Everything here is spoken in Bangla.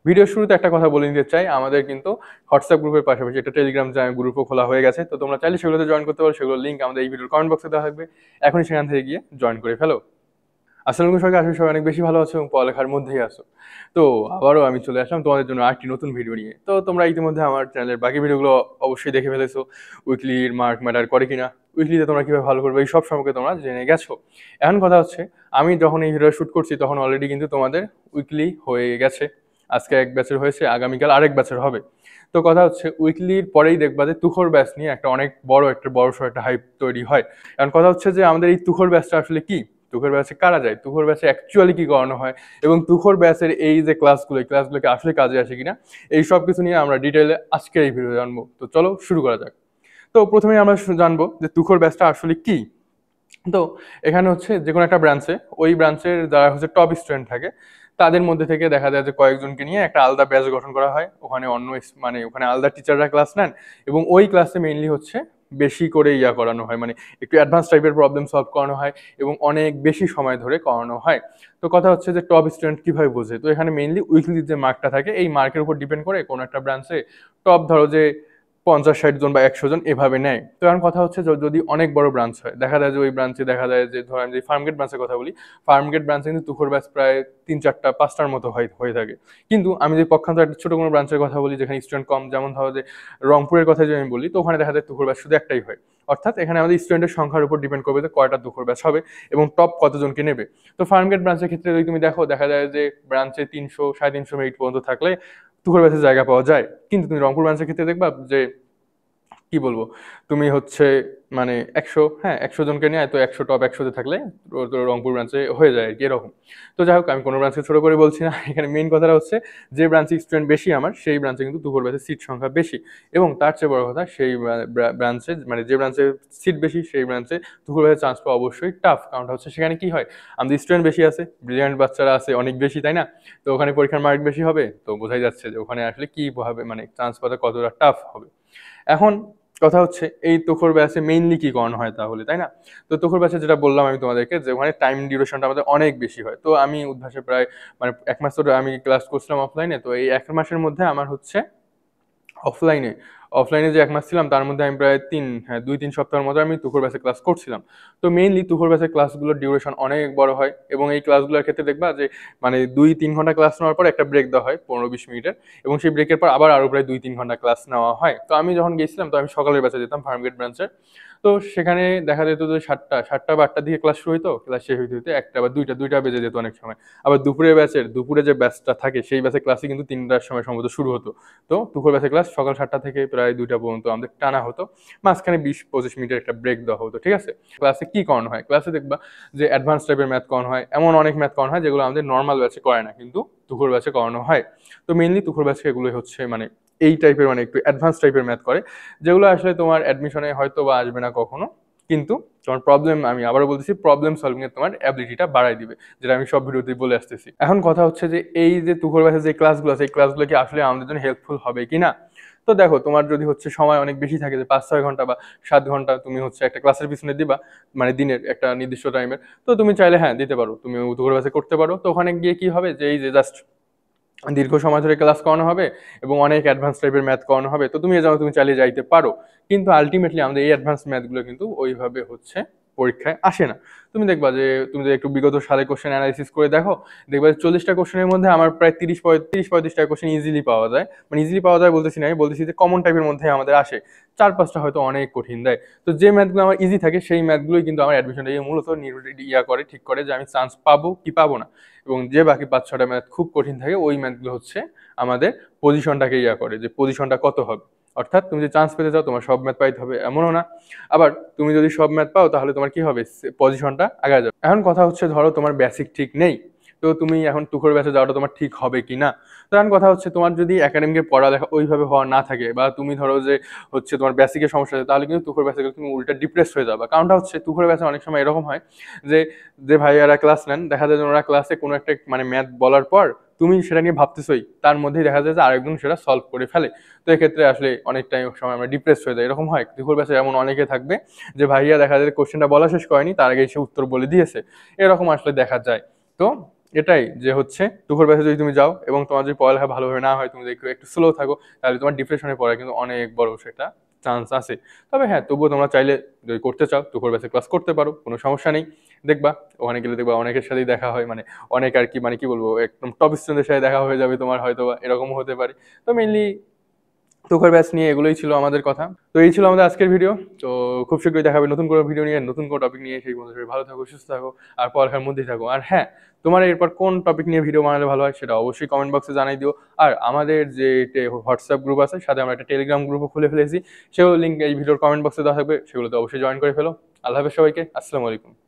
ভিডিওর শুরুতে একটা কথা বলে নিতে চাই, আমাদের কিন্তু হোয়াটসঅ্যাপ গ্রুপের পাশাপাশি একটা টেলিগ্রাম গ্রুপও খোলা হয়ে গেছে। তো তোমরা চাইলে সেগুলোতে জয়েন করতে পারো, সেগুলোর লিঙ্ক আমাদের এই ভিডিওর কমেন্ট বক্সে দেওয়া থাকবে। এখনই সেখান থেকে গিয়ে জয়েন করে ফেলো। আসসালামু আলাইকুম সবাইকে, আসলে সবাই অনেক বেশি ভালো আছো এবং পড়ালেখার মধ্যেই আছো। তো আবারও আমি চলে আসলাম তোমাদের জন্য আরেকটি নতুন ভিডিও নিয়ে। তো তোমরা ইতিমধ্যে আমার চ্যানেলের বাকি ভিডিওগুলো অবশ্যই দেখে ফেলেছো, উইকলির মার্ক ম্যাটার করে কিনা, উইকলিতে তোমরা কিভাবে ভালো করবে, এই সব সম্পর্কে তোমরা জেনে গেছো। এখন কথা হচ্ছে, আমি যখন এই ভিডিও শুট করছি তখন অলরেডি কিন্তু তোমাদের উইকলি হয়ে গেছে। আজকে এক ব্যাচের হয়েছে, আগামীকাল আরেক ব্যাচের হবে। তো কথা হচ্ছে উইকলির পরেই দেখবা যে তুখোর ব্যাচ নিয়ে একটা অনেক বড়সড় একটা হাইপ তৈরি হয়। এখন কথা হচ্ছে যে আমাদের এই তুখোর ব্যাচটা আসলে কি, তুখোর ব্যাচে কারা যায়, তুখোর ব্যাচে অ্যাকচুয়ালি কি করানো হয়, এবং তুখোর ব্যাচের এই যে ক্লাসগুলো, এই ক্লাসগুলোকে আসলে কাজে আসে কিনা, এই সব কিছু নিয়ে আমরা ডিটেইলে আজকের এই ভিডিও জানবো। তো চলো শুরু করা যাক। তো প্রথমেই আমরা জানবো যে তুখোর ব্যাচটা আসলে কি। তো এখানে হচ্ছে যে কোনো একটা ব্রাঞ্চে, ওই ব্রাঞ্চের যারা হচ্ছে টপ স্টুডেন্ট থাকে তাদের মধ্যে থেকে দেখা যায় যে কয়েকজনকে নিয়ে একটা আলাদা ব্যাচ গঠন করা হয়। ওখানে ওখানে আলাদা টিচাররা ক্লাস নেন এবং ওই ক্লাসে মেইনলি হচ্ছে বেশি করে করানো হয়, মানে একটু অ্যাডভান্স টাইপের প্রবলেম সলভ করানো হয় এবং অনেক বেশি সময় ধরে করানো হয়। তো কথা হচ্ছে যে টপ স্টুডেন্ট কিভাবে বোঝে, তো এখানে মেইনলি উইকলির যে মার্কটা থাকে এই মার্কের উপর ডিপেন্ড করে কোনো একটা ব্রাঞ্চে টপ ধরো যে 50-60 জন বা 100 জন এভাবে নেয়। তো এখন কথা হচ্ছে যদি অনেক বড় ব্রাঞ্চ হয়, দেখা যায় যে ওই ব্রাঞ্চে দেখা যায় যে ধরেন যে ফার্মগেট ব্রাঞ্চের কথা বলি, ফার্মগেট ব্রাঞ্চে কিন্তু তুখোর ব্যাচ প্রায় 3-4-5টার মতো হয়ে থাকে। কিন্তু আমি যে পক্ষান্তর একটা ছোট কোনো ব্রাঞ্চের কথা বলি যেখানে স্টুডেন্ট কম, যেমন ধরো যে রংপুরের কথা যদি আমি বলি, তো ওখানে দেখা যায় তুখোর ব্যাচ শুধু একটাই হয়। অর্থাৎ এখানে আমাদের স্টুডেন্টের সংখ্যার উপর ডিপেন্ড করবে যে কয়টা তুখোর ব্যাচ হবে এবং টপ কতজনকে নেবে। তো ফার্মগেট ব্রাঞ্চের ক্ষেত্রে যদি তুমি দেখো, দেখা যায় যে ব্রাঞ্চে 300-350 মিনিট পর্যন্ত থাকলে তুখোর ব্যাচের জায়গা পাওয়া যায়। কিন্তু তুমি রংপুর ব্রাঞ্চের ক্ষেত্রে দেখবা যে কি বলবো, তুমি হচ্ছে মানে 100 জনকে নিয়ে তো 100 টপ 100-তে থাকলে তো রংপুর ব্রাঞ্চে হয়ে যায় আর কি, এরকম। তো যাই হোক, আমি কোনো ব্রাঞ্চে ছোট করে বলছি না, এখানে মেইন কথাটা হচ্ছে যে ব্রাঞ্চে স্টুডেন্ট বেশি আমার, সেই ব্রাঞ্চে কিন্তু তুখোর ব্যাচে সিট সংখ্যা বেশি। এবং তার চেয়ে বড় কথা, সেই ব্রাঞ্চে মানে যে ব্রাঞ্চে সিট বেশি সেই ব্রাঞ্চে তুখোর ব্যাচে চান্স পাওয়া অবশ্যই টাফ। কারণটা হচ্ছে সেখানে কি হয়, আমাদের স্টুডেন্ট বেশি আছে, ব্রিলিয়ান্ট বাচ্চারা আছে অনেক বেশি, তাই না? তো ওখানে পরীক্ষার মার্ক বেশি হবে, তো বোঝাই যাচ্ছে যে ওখানে আসলে কি হবে, মানে চান্স পাওয়া কতটা টাফ হবে। এখন কথা হচ্ছে এই তুখোর ব্যাচে মেইনলি কি করানো হয় তাহলে, তাই না? তো তুখোর ব্যাচে যেটা বললাম আমি তোমাদেরকে, যে ওখানে টাইম ডিউরেশনটা আমাদের অনেক বেশি হয়। তো আমি উদ্ভাসে প্রায় মানে 1 মাস ধরে আমি ক্লাস করছিলাম অফলাইনে, তো এই 1 মাসের মধ্যে আমার হচ্ছে অফলাইনে অফলাইনে যে 1 মাস ছিলাম তার মধ্যে আমি প্রায় 2-3 সপ্তাহের মতো আমি তুখোর ব্যাচে ক্লাস করছিলাম। তো মেইনলি তুখোর ব্যাচের ক্লাসগুলোর ডিউরেশন অনেক বড় হয় এবং এই ক্লাসগুলোর ক্ষেত্রে দেখবা যে মানে 2-3 ঘন্টা ক্লাস নেওয়ার পর একটা ব্রেক দেওয়া হয় 15-20 মিনিটের, এবং সেই ব্রেকের পর আবার আরো প্রায় 2-3 ঘন্টা ক্লাস নেওয়া হয়। তো আমি যখন গেছিলাম তো আমি সকালের ব্যাচে যেতাম ফার্মগেট ব্রাঞ্চের। তো সেখানে দেখা যেত যে 7টা বা 8টার দিকে ক্লাস শুরু হইতো, ক্লাস শেষ হইতে হইতে 1টা বা 2টা বেজে যেত অনেক সময়। আবার দুপুরে যে ব্যাচটা থাকে সেই ব্যাচের ক্লাসে কিন্তু 3টার সময় সম্ভবত শুরু হতো। তো দুপুর ব্যাচের ক্লাস সকাল 7টা থেকে প্রায় 2টা পর্যন্ত আমাদের টানা হতো, মাঝখানে 20-25 মিনিটের একটা ব্রেক দেওয়া হতো, ঠিক আছে? ক্লাসে কি করানো হয়, ক্লাসে দেখবা যে অ্যাডভান্স টাইপের ম্যাথ করানো হয়, এমন অনেক ম্যাথ করানো হয় যেগুলো আমাদের নর্মাল ব্যাচে করে না, কিন্তু তুখোর ব্যাচে করানো হয়। তো মেইনলি তুখোর ব্যাচে এগুলোই হচ্ছে মানে এই টাইপের, মানে একটু অ্যাডভান্স টাইপের ম্যাথ করে, যেগুলো আসলে তোমার অ্যাডমিশনে হয়তো বা আসবে না কখনো, কিন্তু তোমার প্রবলেম, আমি আবারও বলতেছি, প্রবলেম সলভিং এর তোমার অ্যাবিলিটিটা বাড়াই দিবে, যেটা আমি সব ভিডিওতেই বলে আসতেছি। এখন কথা হচ্ছে যে এই যে তুখোর ব্যাচে যে ক্লাসগুলো আছে, এই ক্লাসগুলো কি আসলে আমাদের জন্য হেল্পফুল হবে কিনা। তো দেখো, তোমার যদি হচ্ছে সময় অনেক বেশি থাকে, যে 5-6 ঘন্টা বা 7 ঘন্টা তুমি হচ্ছে একটা ক্লাসের পিছনে দিবা, মানে দিনের একটা নির্দিষ্ট টাইমের, তো তুমি চাইলে হ্যাঁ দিতে পারো, তুমি তুখোর ব্যাচে করতে পারো। তো ওখানে গিয়ে কি হবে, যে এই যে জাস্ট দীর্ঘ সময় ধরে ক্লাস করানো হবে এবং অনেক অ্যাডভান্স টাইপের ম্যাথ করানো হবে, তো তুমি জানো তুমি চালিয়ে যাইতে পারো। কিন্তু আলটিমেটলি আমাদের এই অ্যাডভান্স ম্যাথগুলো কিন্তু ওইভাবে হচ্ছে পরীক্ষায় আসে না। তুমি দেখবা যে তুমি যদি একটু বিগত সালে কোশ্চেন অ্যানালাইসিস করে দেখো, দেখবা যে 40টা কোশ্চেনের মধ্যে আমার প্রায় 30-35টা কোশ্চেন ইজিলি পাওয়া যায়। মানে ইজিলি পাওয়া যায় বলতেছি না, আমি বলতেছি যে কমন টাইপের মধ্যে আমাদের আসে। 4-5টা হয়তো অনেক কঠিন দেয়। তো যে ম্যাথগুলো আমার ইজি থাকে সেই ম্যাথগুলোই কিন্তু আমার অ্যাডমিশনটা মূলত ঠিক করে যে আমি চান্স পাবো কি পাবো না। এবং যে বাকি 5-6টা ম্যাথ খুব কঠিন থাকে, ওই ম্যাথগুলো হচ্ছে আমাদের পজিশনটাকে করে, যে পজিশনটা কত হবে। অর্থাৎ তুমি যে চান্স পেতে চাও তোমার সব ম্যাথ পাইতে হবে এমনও না, আবার তুমি যদি সব ম্যাথ পাও তাহলে তোমার কি হবে, পজিশনটা আগে যাবে। এখন কথা হচ্ছে ধরো তোমার বেসিক ঠিক নেই, তো তুমি এখন তুখোর ব্যাচে যাওয়াটা তোমার ঠিক হবে কি না। তো এখন কথা হচ্ছে, তোমার যদি একাডেমিকের পড়ালেখা ওইভাবে হওয়া না থাকে, বা তুমি ধরো যে হচ্ছে তোমার বেসিকের সমস্যা আছে, তাহলে কিন্তু তুখোর ব্যাচে গেলে তুমি উল্টা ডিপ্রেস হয়ে যাবে। কারণটা হচ্ছে তুখোর ব্যাচে অনেক সময় এরকম হয় যে যে ভাইয়ারা ক্লাস নেন, দেখা যায় যে ওরা ক্লাসে কোনো একটা মানে ম্যাথ বলার পর তুমি সেটা নিয়ে ভাবতেছই, তার মধ্যেই দেখা যায় যে আরেকজন সেটা সলভ করে ফেলে। তো এক্ষেত্রে আসলে অনেক টাইম সময় আমরা ডিপ্রেস হয়ে যাই, এরকম হয়। দুপুর ব্যাচে এমন অনেকে থাকবে যে ভাইয়া দেখা যায় কোশ্চেনটা বলা শেষ করেনি তার আগে সে উত্তর বলে দিয়েছে, এরকম আসলে দেখা যায়। তো এটাই যে হচ্ছে তুখোর ব্যাচে যদি তুমি যাও এবং তোমার যদি পড়ালেখা ভালোভাবে না হয়, তুমি দেখো একটু স্লো থাকো, তাহলে তোমার ডিপ্রেশনে পড়ার কিন্তু অনেক বড় সেটা চান্স আছে। তবে হ্যাঁ, তবুও তোমরা চাইলে যদি করতে চাও তুখোর ব্যাচে ক্লাস করতে পারো, কোনো সমস্যা নেই। দেখবা ওখানে গেলে দেখবা অনেকের সাথেই দেখা হয়, মানে অনেক আর কি, মানে কি বলবো, একদম টপ স্টুডেন্টের সাথে দেখা হয়ে যাবে তোমার, হয়তো বা এরকমও হতে পারে। তো মেইনলি তুখোর ব্যাচ নিয়ে এগুলোই ছিল আমাদের কথা। তো এই ছিল আমাদের আজকের ভিডিও। তো খুব শীঘ্রই দেখা হবে নতুন কোনো ভিডিও নিয়ে, নতুন কোনো টপিক নিয়ে। সেই পর্যন্ত সবাই ভালো থাকো, সুস্থ থাকো, আর পড়ালেখার মধ্যেই থাকো। আর হ্যাঁ, তোমার এরপর কোন টপিক নিয়ে ভিডিও বানালে ভালো হয় সেটা অবশ্যই কমেন্ট বক্সে জানাই দিও। আর আমাদের যে হোয়াটসঅ্যাপ গ্রুপ আছে, সাথে আমরা একটা টেলিগ্রাম গ্রুপও খুলে ফেলেছি, সেও লিঙ্ক এই ভিডিওর কমেন্ট বক্সে দেওয়া থাকবে, সেগুলোতে অবশ্যই জয়েন করে ফেলো। আল্লাহ হাফেজ সবাইকে, আসসালামু আলাইকুম।